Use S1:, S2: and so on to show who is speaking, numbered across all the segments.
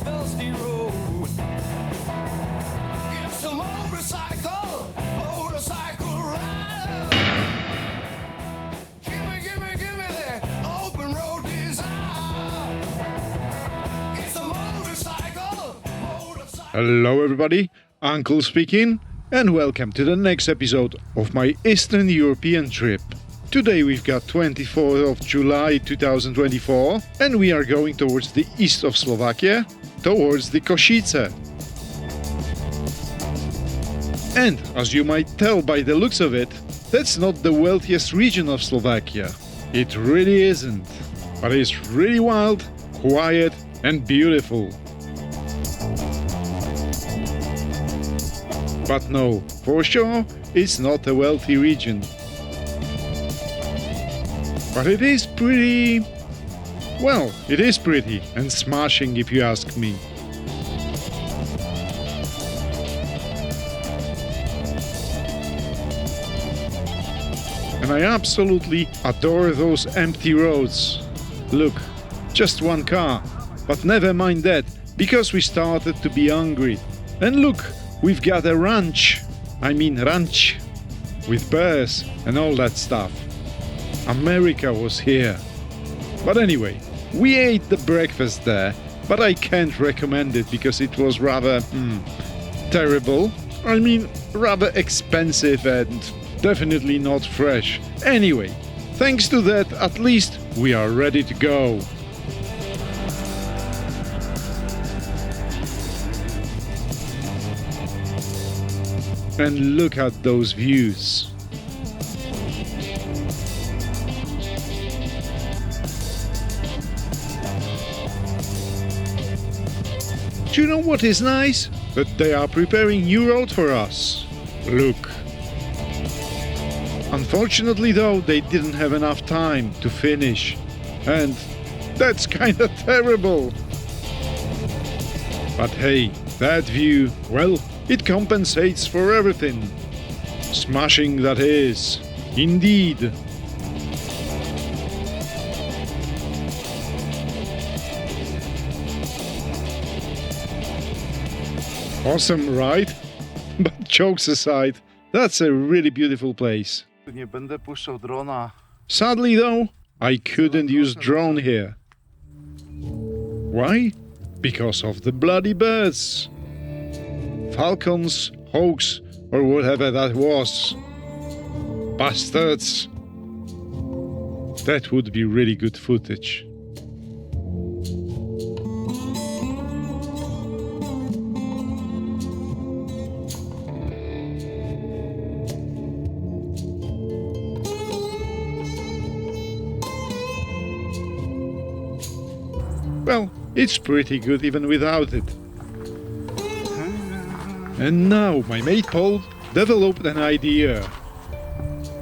S1: dusty road. It's a motorcycle ride. Give me that open road desire. It's a motorcycle.
S2: Hello everybody, Uncle speaking, and welcome to the next episode of my Eastern European trip. Today we've got 24th of July 2024 and we are going towards the east of Slovakia, towards the Košice. And as you might tell by the looks of it, that's not the wealthiest region of Slovakia. It really isn't. But it's really wild, quiet and beautiful. But no, for sure, it's not a wealthy region. But it is pretty... well, it is pretty and smashing if you ask me. And I absolutely adore those empty roads. Look, just one car, but never mind that, because we started to be hungry. And look, we've got a ranch, with bears and all that stuff. America was here. But anyway, we ate the breakfast there, but I can't recommend it because it was rather terrible. Rather expensive and definitely not fresh. Anyway, thanks to that, at least we are ready to go. And look at those views. Do you know what is nice? That they are preparing new road for us. Look. Unfortunately though, they didn't have enough time to finish. And that's kinda terrible. But hey, that view, well, it compensates for everything. Smashing that is. Indeed. Awesome, right? But jokes aside, that's a really beautiful place.
S3: Nie będę puszczał drona.
S2: Sadly though, I couldn't use drone here. Why? Because of the bloody birds. Falcons, hawks, or whatever that was. Bastards. That would be really good footage. Well, it's pretty good even without it. And now my mate Paul developed an idea.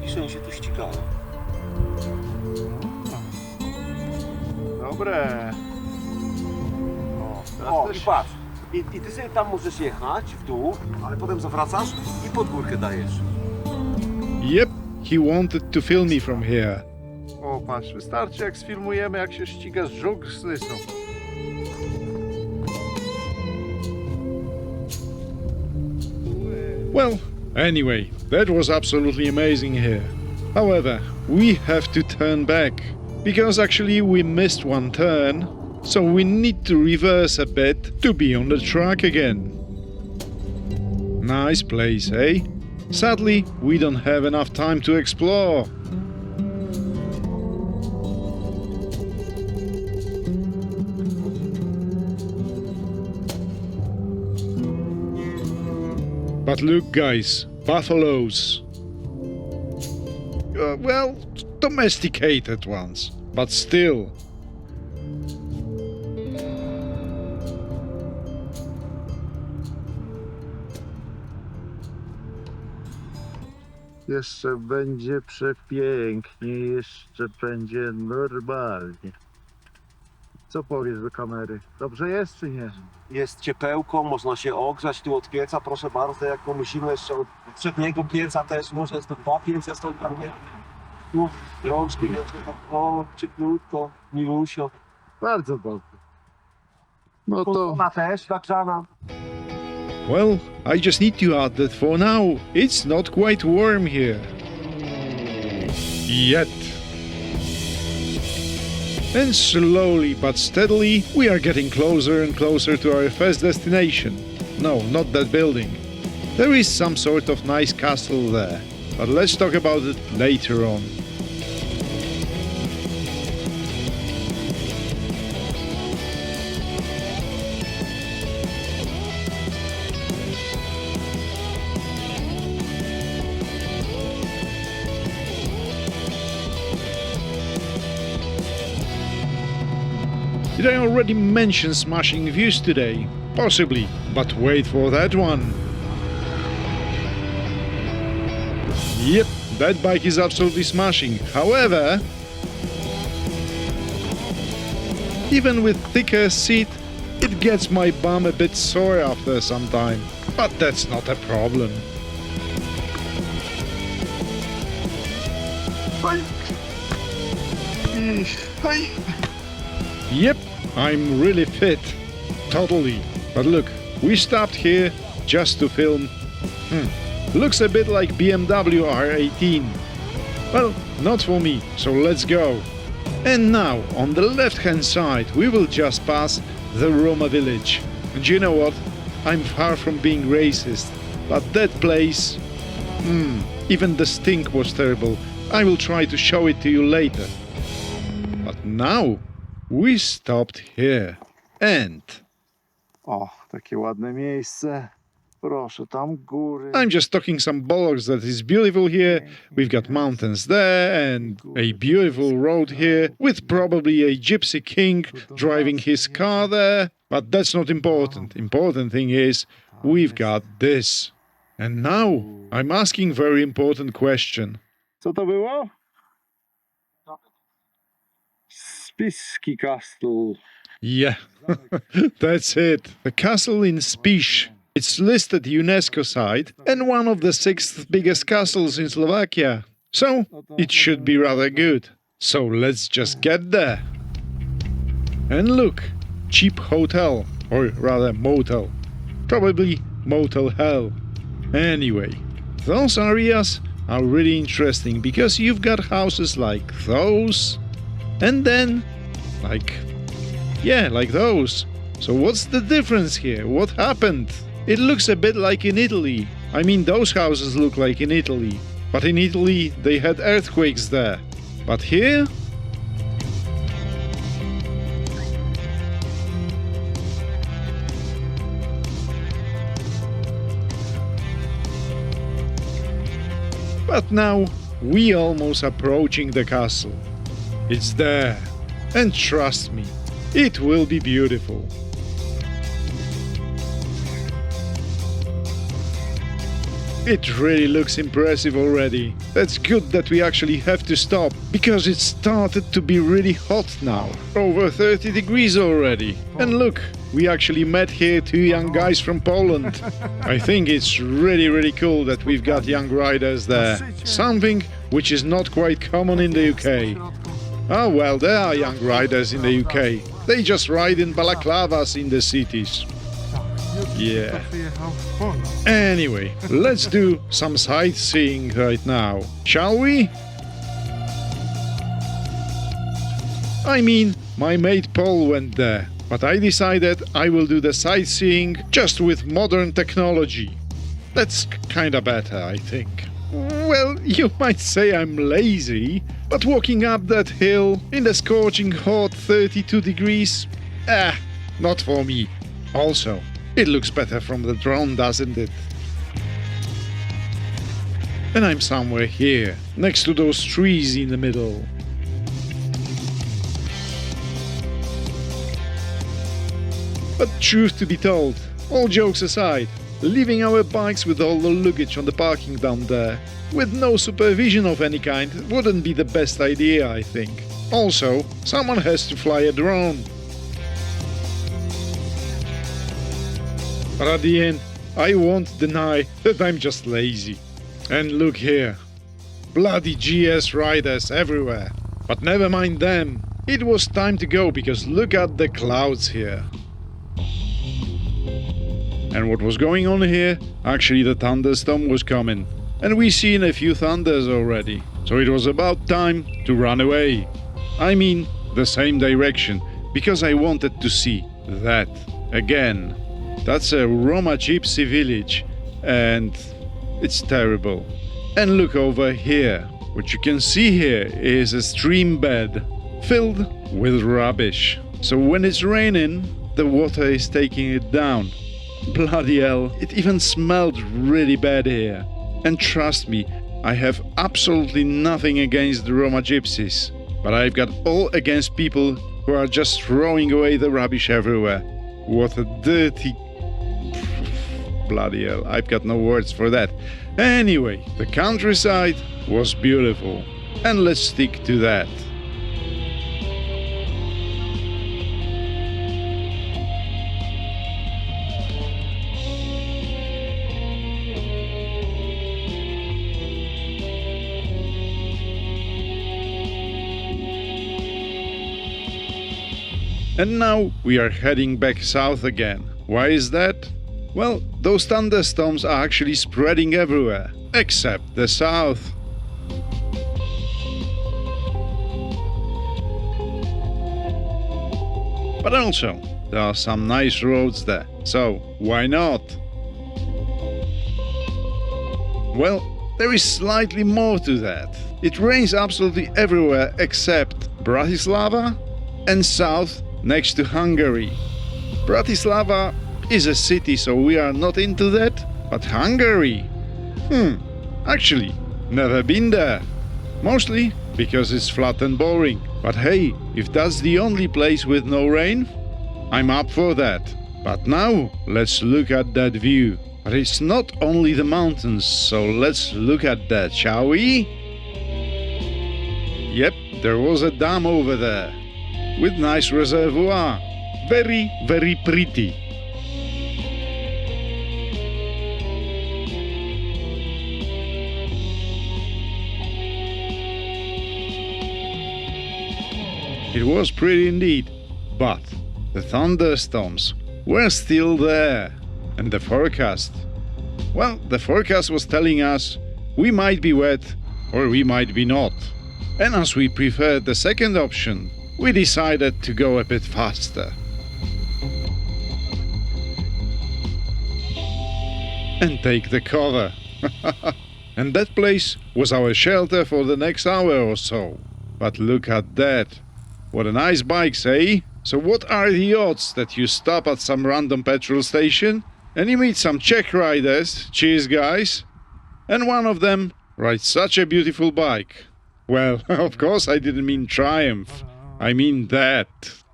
S4: Piszę się tu ścigało.
S3: Dobre.
S4: O, i patrz. I ty sobie tam możesz jechać w dół, ale potem zawracasz i pod górkę dajesz.
S2: Yep, he wanted to film me from here.
S3: O, patrz, wystarczy jak sfilmujemy, jak się ściga z żuk z lysą.
S2: Well, anyway, that was absolutely amazing here. However, we have to turn back, because actually we missed one turn, so we need to reverse a bit to be on the track again. Nice place, eh? Sadly, we don't have enough time to explore. But look guys, buffaloes. Well, domesticated ones, but still.
S3: Jeszcze będzie przepięknie, jeszcze będzie normalnie. Co powiesz do kamery? Dobrze jest czy nie?
S4: Jest ciepełko, można się ogrzać tu od pieca, proszę bardzo, jak pomyślimy jeszcze od przedniego pieca też, może jest to 2 pieca, stąd tam nie. Tu rączki, o, cieplutko, milusio.
S3: Bardzo dobrze. No to
S4: Konsola też nagrzana.
S2: Well, I just need to add that for now, it's not quite warm here. Yet. And slowly but steadily, we are getting closer and closer to our first destination. No, not that building. There is some sort of nice castle there, but let's talk about it later on. Did I already mention smashing views today? Possibly, but wait for that one. Yep, that bike is absolutely smashing. However, even with thicker seat, it gets my bum a bit sore after some time. But that's not a problem. Yep, I'm really fit. Totally. But look, we stopped here just to film. Looks a bit like BMW R18. Well, not for me, so let's go. And now, on the left-hand side, we will just pass the Roma village. And you know what? I'm far from being racist, but that place... even the stink was terrible. I will try to show it to you later. But now, we stopped here. And...
S3: O, takie ładne miejsce. Proszę, tam góry.
S2: I'm just talking some bollocks that is beautiful here. We've got mountains there and a beautiful road here with probably a gypsy king driving his car there. But that's not important. Important thing is we've got this. And now I'm asking very important question.
S3: Co to było? Spiski Castle.
S2: Yeah, that's it. The castle in Spiš. It's listed UNESCO site and one of the 6th biggest castles in Slovakia. So it should be rather good. So let's just get there. And look, cheap hotel, or rather motel. Probably motel hell. Anyway, those areas are really interesting because you've got houses like those and then like those. So what's the difference here? What happened? It looks a bit like in Italy. I mean, those houses look like in Italy. But in Italy, they had earthquakes there. But here? But now, we almost approaching the castle. It's there. And trust me, it will be beautiful. It really looks impressive already. That's good that we actually have to stop, because it started to be really hot now. Over 30 degrees already. And look, we actually met here 2 young guys from Poland. I think it's really cool that we've got young riders there. Something which is not quite common in the UK. Oh well, there are young riders in the UK. They just ride in balaclavas in the cities. Yeah. Anyway, let's do some sightseeing right now, shall we? I mean, my mate Paul went there, but I decided I will do the sightseeing just with modern technology. That's kinda better, I think. Well, you might say I'm lazy, but walking up that hill in the scorching hot 32 degrees, not for me. Also, it looks better from the drone, doesn't it? And I'm somewhere here, next to those trees in the middle. But truth to be told, all jokes aside, leaving our bikes with all the luggage on the parking down there, with no supervision of any kind, wouldn't be the best idea, I think. Also, someone has to fly a drone. But at the end, I won't deny that I'm just lazy. And look here. Bloody GS riders everywhere. But never mind them. It was time to go because look at the clouds here. And what was going on here? Actually, the thunderstorm was coming. And we seen a few thunders already. So it was about time to run away. I mean, the same direction, because I wanted to see that again. That's a Roma Gypsy village, and it's terrible. And look over here. What you can see here is a stream bed filled with rubbish. So when it's raining, the water is taking it down. Bloody hell, it even smelled really bad here. And trust me, I have absolutely nothing against the Roma Gypsies, but I've got all against people who are just throwing away the rubbish everywhere. What a dirty... Bloody hell, I've got no words for that. Anyway, the countryside was beautiful, and let's stick to that. And now we are heading back south again. Why is that? Well, those thunderstorms are actually spreading everywhere, except the south. But also, there are some nice roads there, so why not? Well, there is slightly more to that. It rains absolutely everywhere except Bratislava and south next to Hungary. Bratislava is a city, so we are not into that, but Hungary? Actually, never been there. Mostly because it's flat and boring. But hey, if that's the only place with no rain, I'm up for that. But now, let's look at that view. But it's not only the mountains, so let's look at that, shall we? Yep, there was a dam over there, with nice reservoir. Very, very pretty. It was pretty indeed, but the thunderstorms were still there. And the forecast? Well, the forecast was telling us we might be wet or we might be not. And as we preferred the second option, we decided to go a bit faster. And take the cover. And that place was our shelter for the next hour or so. But look at that. What a nice bike, eh? So what are the odds that you stop at some random petrol station and you meet some Czech riders, cheers guys, and one of them rides such a beautiful bike? Well, of course I didn't mean Triumph. I mean that.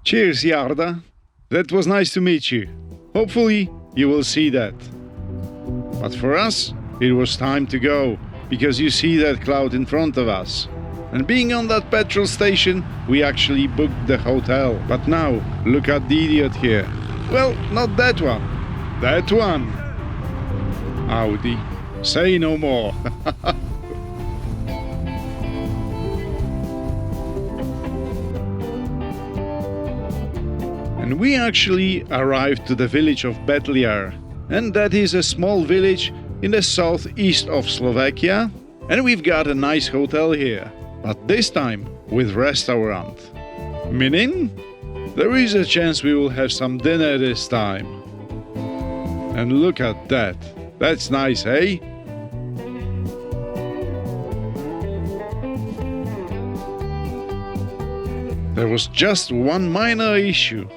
S2: Cheers, Jarda. That was nice to meet you. Hopefully you will see that. But for us, it was time to go, because you see that cloud in front of us. And being on that petrol station, we actually booked the hotel. But now, look at the idiot here. Well, not that one. That one. Audi. Say no more. And we actually arrived to the village of Betliar. And that is a small village in the southeast of Slovakia. And we've got a nice hotel here. But this time with restaurant. Meaning, there is a chance we will have some dinner this time. And look at that. That's nice, eh? There was just one minor issue.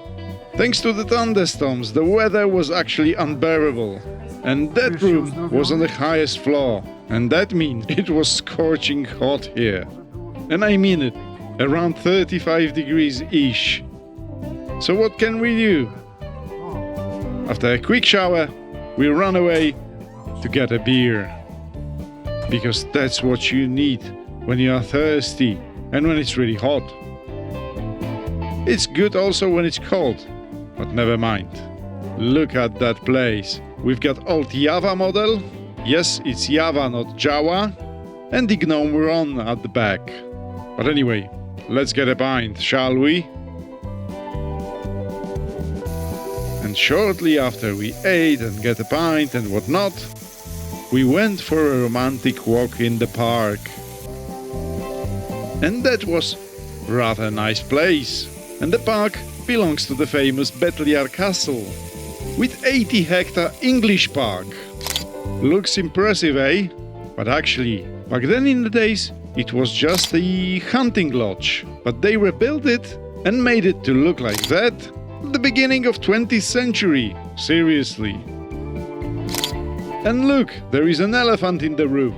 S2: Thanks to the thunderstorms, the weather was actually unbearable. And that room was on the highest floor. And that means it was scorching hot here. And I mean it, around 35 degrees-ish. So what can we do? After a quick shower, we run away to get a beer. Because that's what you need when you are thirsty and when it's really hot. It's good also when it's cold, but never mind. Look at that place. We've got old Java model. Yes, it's Java, not Jawa. And the gnome Ron at the back. But anyway, let's get a pint, shall we? And And shortly after we ate and get a pint and whatnot, we went for a romantic walk in the park. And that was rather nice place. And the park belongs to the famous Betliar Castle, with 80-hectare English park. Looks impressive, eh? But actually, back then in the days, it was just a hunting lodge. But they rebuilt it and made it to look like that at the beginning of 20th century. Seriously. And look, there is an elephant in the room.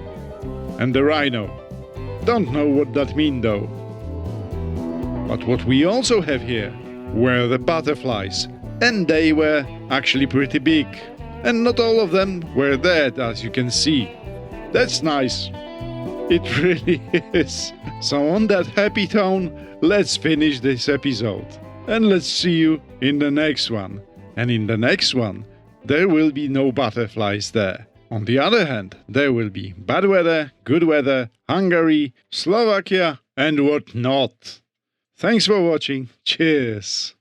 S2: And the rhino. Don't know what that means though. But what we also have here were the butterflies. And they were actually pretty big. And not all of them were dead, as you can see. That's nice. It really is. So on that happy tone, let's finish this episode. And let's see you in the next one. And in the next one, there will be no butterflies there. On the other hand, there will be bad weather, good weather, Hungary, Slovakia, and whatnot. Thanks for watching. Cheers.